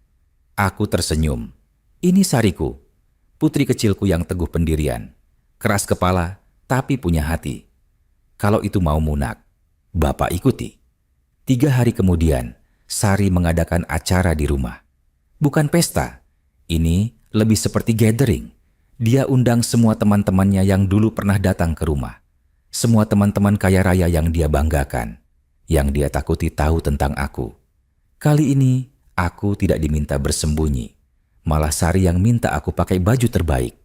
Aku tersenyum. Ini Sariku. Putri kecilku yang teguh pendirian. Keras kepala, tapi punya hati. Kalau itu maumu, Nak, Bapak ikuti. 3 hari kemudian, Sari mengadakan acara di rumah. Bukan pesta, ini lebih seperti gathering. Dia undang semua teman-temannya yang dulu pernah datang ke rumah. Semua teman-teman kaya raya yang dia banggakan, yang dia takuti tahu tentang aku. Kali ini, aku tidak diminta bersembunyi. Malah Sari yang minta aku pakai baju terbaik.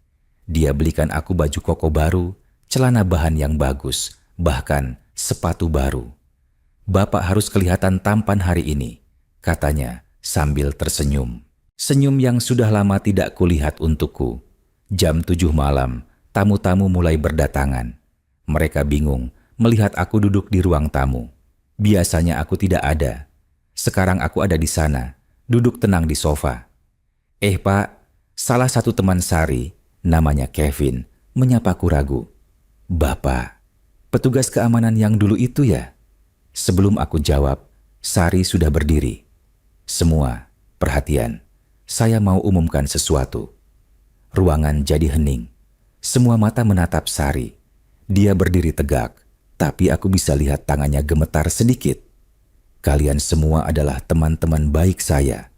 Dia belikan aku baju koko baru, celana bahan yang bagus, bahkan sepatu baru. Bapak harus kelihatan tampan hari ini, katanya sambil tersenyum. Senyum yang sudah lama tidak kulihat untukku. Jam 7 malam, tamu-tamu mulai berdatangan. Mereka bingung melihat aku duduk di ruang tamu. Biasanya aku tidak ada. Sekarang aku ada di sana, duduk tenang di sofa. Pak, salah satu teman Sari, namanya Kevin, menyapaku ragu. Bapak, petugas keamanan yang dulu itu ya? Sebelum aku jawab, Sari sudah berdiri. Semua, perhatian, saya mau umumkan sesuatu. Ruangan jadi hening. Semua mata menatap Sari. Dia berdiri tegak, tapi aku bisa lihat tangannya gemetar sedikit. Kalian semua adalah teman-teman baik saya.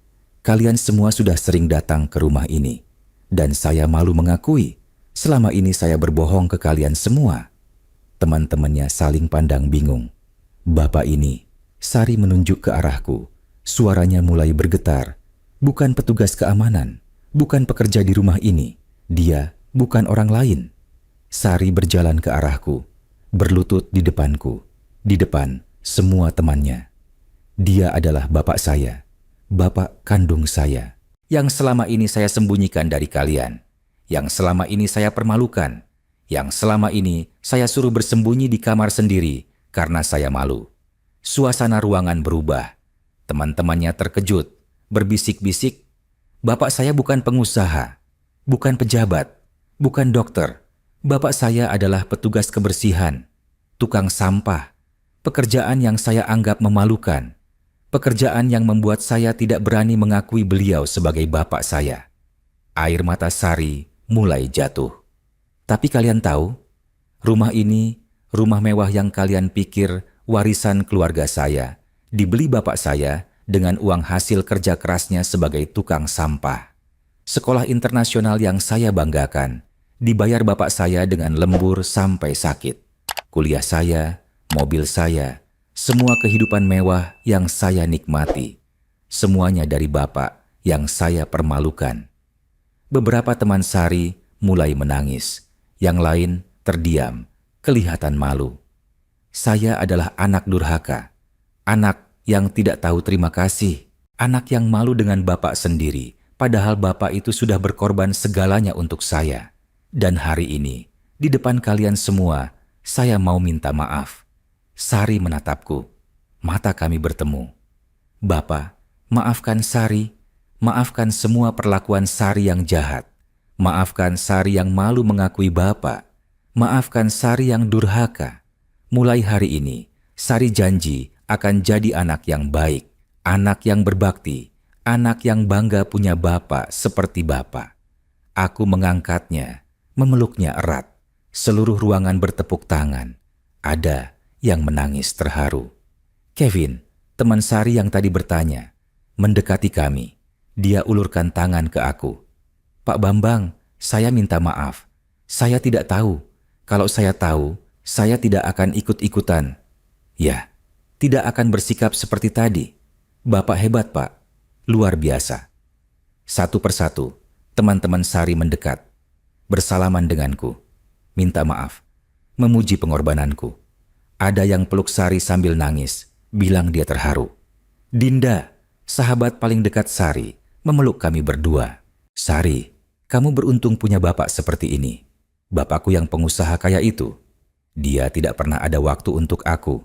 Kalian semua sudah sering datang ke rumah ini. Dan saya malu mengakui, selama ini saya berbohong ke kalian semua. Teman-temannya saling pandang bingung. Bapak ini, Sari menunjuk ke arahku. Suaranya mulai bergetar. Bukan petugas keamanan, bukan pekerja di rumah ini. Dia bukan orang lain. Sari berjalan ke arahku, berlutut di depanku, di depan semua temannya. Dia adalah bapak saya, bapak kandung saya, yang selama ini saya sembunyikan dari kalian, yang selama ini saya permalukan, yang selama ini saya suruh bersembunyi di kamar sendiri karena saya malu. Suasana ruangan berubah. Teman-temannya terkejut, berbisik-bisik. Bapak saya bukan pengusaha, bukan pejabat, bukan dokter. Bapak saya adalah petugas kebersihan, tukang sampah, pekerjaan yang saya anggap memalukan, pekerjaan yang membuat saya tidak berani mengakui beliau sebagai bapak saya. Air mata Sari mulai jatuh. Tapi kalian tahu, rumah ini, rumah mewah yang kalian pikir warisan keluarga saya, dibeli bapak saya dengan uang hasil kerja kerasnya sebagai tukang sampah. Sekolah internasional yang saya banggakan, dibayar bapak saya dengan lembur sampai sakit. Kuliah saya, mobil saya, semua kehidupan mewah yang saya nikmati. Semuanya dari bapak yang saya permalukan. Beberapa teman Sari mulai menangis. Yang lain terdiam, kelihatan malu. Saya adalah anak durhaka. Anak yang tidak tahu terima kasih, anak yang malu dengan bapak sendiri, padahal bapak itu sudah berkorban segalanya untuk saya. Dan hari ini, di depan kalian semua, saya mau minta maaf. Sari menatapku. Mata kami bertemu. Bapak, maafkan Sari. Maafkan semua perlakuan Sari yang jahat. Maafkan Sari yang malu mengakui Bapak. Maafkan Sari yang durhaka. Mulai hari ini, Sari janji akan jadi anak yang baik, anak yang berbakti, anak yang bangga punya Bapak seperti Bapak. Aku mengangkatnya, memeluknya erat. Seluruh ruangan bertepuk tangan. Ada yang menangis terharu. Kevin, teman Sari yang tadi bertanya, mendekati kami. Dia ulurkan tangan ke aku. Pak Bambang, saya minta maaf. Saya tidak tahu. Kalau saya tahu, saya tidak akan ikut-ikutan. Ya, tidak akan bersikap seperti tadi. Bapak hebat, Pak. Luar biasa. Satu persatu, teman-teman Sari mendekat. Bersalaman denganku. Minta maaf. Memuji pengorbananku. Ada yang peluk Sari sambil nangis. Bilang dia terharu. Dinda, sahabat paling dekat Sari, memeluk kami berdua. Sari, kamu beruntung punya bapak seperti ini. Bapakku yang pengusaha kaya itu. Dia tidak pernah ada waktu untuk aku.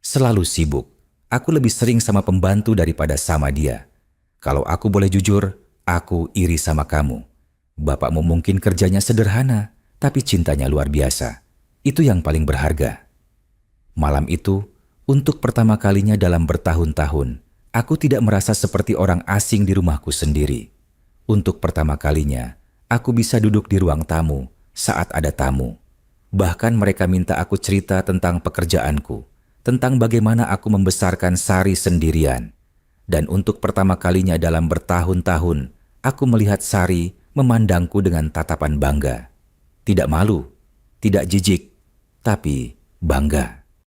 Selalu sibuk. Aku lebih sering sama pembantu daripada sama dia. Kalau aku boleh jujur, aku iri sama kamu. Bapakmu mungkin kerjanya sederhana, tapi cintanya luar biasa. Itu yang paling berharga. Malam itu, untuk pertama kalinya dalam bertahun-tahun, aku tidak merasa seperti orang asing di rumahku sendiri. Untuk pertama kalinya, aku bisa duduk di ruang tamu saat ada tamu. Bahkan mereka minta aku cerita tentang pekerjaanku, tentang bagaimana aku membesarkan Sari sendirian. Dan untuk pertama kalinya dalam bertahun-tahun, aku melihat Sari memandangku dengan tatapan bangga. Tidak malu, tidak jijik, tapi bangga.